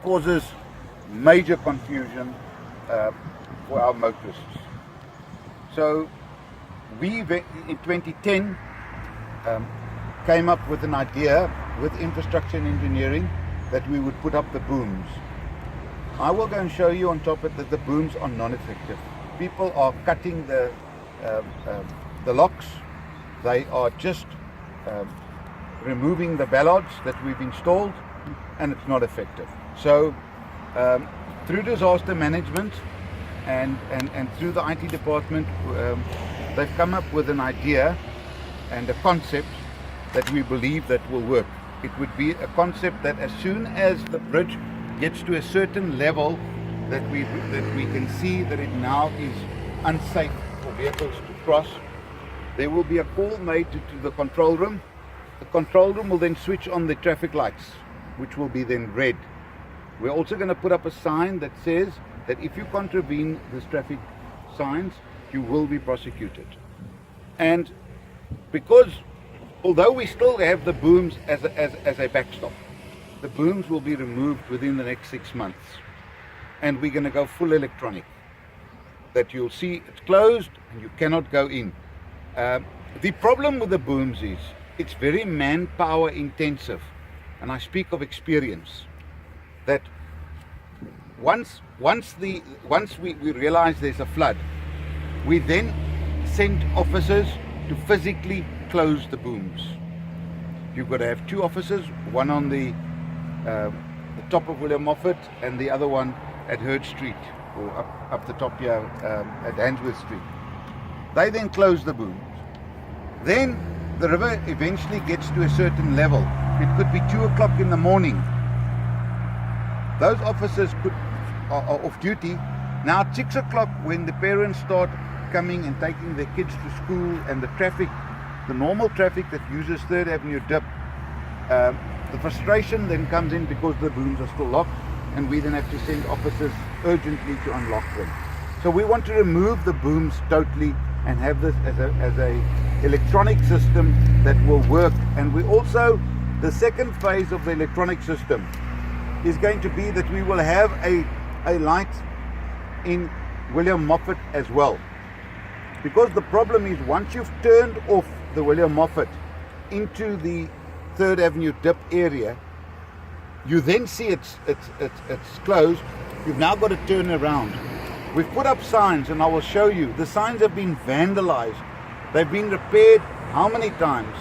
causes major confusion for our motorists. So we, in 2010, came up with an idea with infrastructure and engineering that we would put up the booms. I will go and show you on top of that the booms are non-effective. People are cutting the locks. They are just removing the bollards that we've installed, and it's not effective. So through disaster management and through the IT department, they've come up with an idea and a concept that we believe that will work. It would be a concept that as soon as the bridge gets to a certain level that we can see that it now is unsafe for vehicles to cross, there will be a call made to the control room. The control room will then switch on the traffic lights, which will be then red. We're also going to put up a sign that says that if you contravene these traffic signs, you will be prosecuted. And because although we still have the booms as a backstop, the booms will be removed within the next 6 months, and we're going to go full electronic. That you'll see it's closed and you cannot go in. The problem with the booms is it's very manpower intensive, and I speak of experience. That once we realize there's a flood, we then send officers to physically close the booms. You've got to have 2 officers, one on the top of William Moffat and the other one at Hurd Street, or up the top here at Handsworth Street. They then close the booms. Then the river eventually gets to a certain level. It could be 2 o'clock in the morning. Those officers are off duty. Now at 6 o'clock, when the parents start coming and taking their kids to school, and the traffic, the normal traffic that uses 3rd Avenue dip, the frustration then comes in because the booms are still locked, and we then have to send officers urgently to unlock them. So we want to remove the booms totally and have this as a electronic system that will work. And we also, the second phase of the electronic system is going to be that we will have a light in William Moffat as well. Because the problem is, once you've turned off the William Moffat into the 3rd Avenue dip area, you then see it's closed. You've now got to turn around. We've put up signs, and I will show you. The signs have been vandalized. They've been repaired how many times?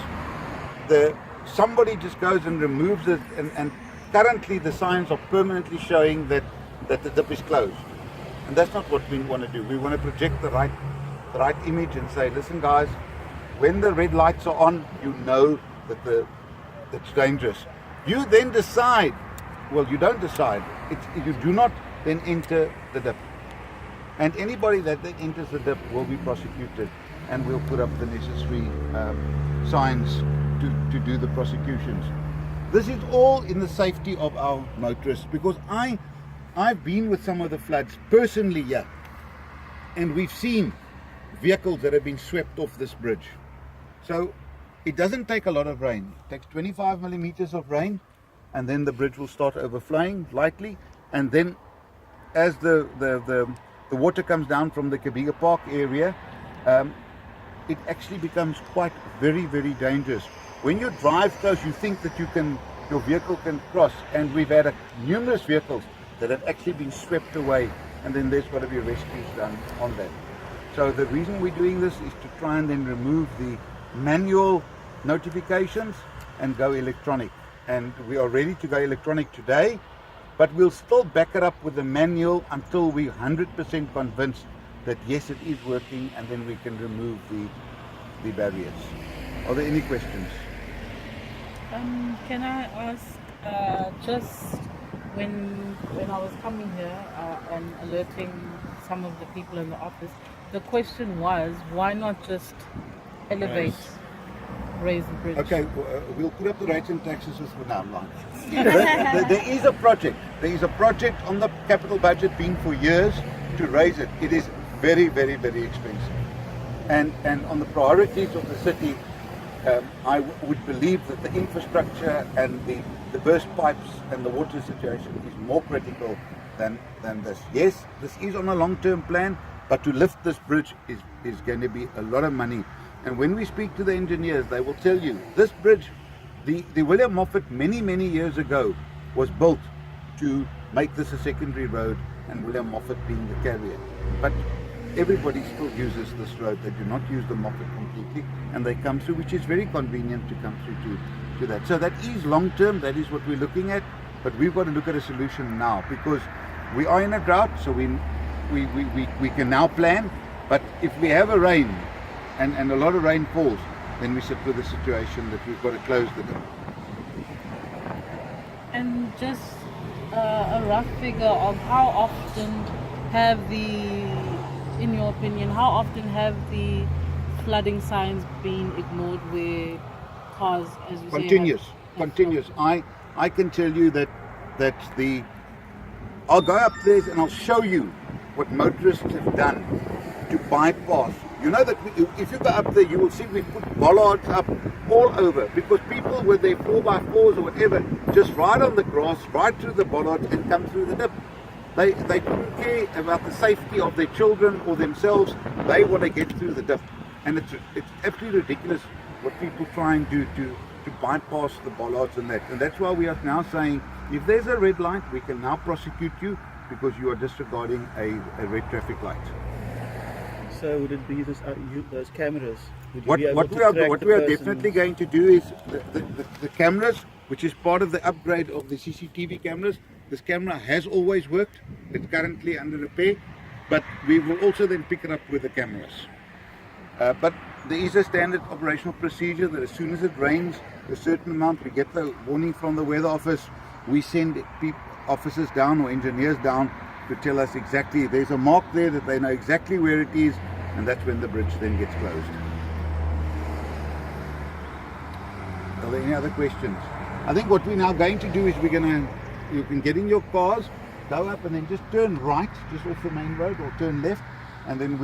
Somebody just goes and removes it, and currently the signs are permanently showing that the dip is closed. And that's not what we want to do. We want to project the right image and say, listen guys, when the red lights are on, you know that it's dangerous. You then decide, well, you don't decide. You do not then enter the dip. And anybody that then enters the dip will be prosecuted, and we'll put up the necessary signs to do the prosecutions. This is all in the safety of our motorists, because I've been with some of the floods personally here, and we've seen vehicles that have been swept off this bridge. So it doesn't take a lot of rain. It takes 25 millimeters of rain, and then the bridge will start overflowing likely, and then as the water comes down from the Kabiga Park area, it actually becomes quite very, very dangerous. When you drive close, you think that your vehicle can cross, and we've had numerous vehicles that have actually been swept away, and then there's got to be rescues done on that. So the reason we're doing this is to try and then remove the manual notifications and go electronic. And we are ready to go electronic today, but we'll still back it up with the manual until we're 100% convinced that yes, it is working, and then we can remove the barriers. Are there any questions? Can I ask, just when I was coming here and alerting some of the people in the office, the question was, why not just raise the bridge? Okay, we'll put up the rates and taxes for now. There is a project. There is a project on the capital budget being for years to raise it. It is very, very, very expensive. And on the priorities of the city, I would believe that the infrastructure and the the burst pipes and the water situation is more critical than this. Yes, this is on a long-term plan, but to lift this bridge is going to be a lot of money. And when we speak to the engineers, they will tell you this bridge, the William Moffat many years ago was built to make this a secondary road, and William Moffat being the carrier. But everybody still uses this road. They do not use the Moffat completely, and they come through, which is very convenient to come through to that. So that is long term, that is what we're looking at, but we've got to look at a solution now, because we are in a drought, so we can now plan. But if we have a rain and a lot of rain falls, then we sit with the situation that we've got to close the dam. And just a rough figure of how often have in your opinion, how often have the flooding signs been ignored where cars, as you Continuous. I can tell you that I'll go up there and I'll show you what motorists have done to bypass. You know that if you go up there, you will see we've put bollards up all over, because people with their 4x4s or whatever just ride on the grass, ride through the bollards and come through the dip. They couldn't care about the safety of their children or themselves. They want to get through the dip, and it's absolutely ridiculous what people try and do to bypass the bollards and that. And that's why we are now saying, if there's a red light, we can now prosecute you because you are disregarding a red traffic light. So would it be those cameras? What we are definitely going to do is the cameras, which is part of the upgrade of the CCTV cameras. This camera has always worked. It's currently under repair, but we will also then pick it up with the cameras. But there is a standard operational procedure that as soon as it rains a certain amount, we get the warning from the weather office. We send officers down or engineers down to tell us exactly, there's a mark there that they know exactly where it is, and that's when the bridge then gets closed. Are there any other questions? I think what we're now going to do is you can get in your cars, go up and then just turn right, just off the main road, or turn left, and then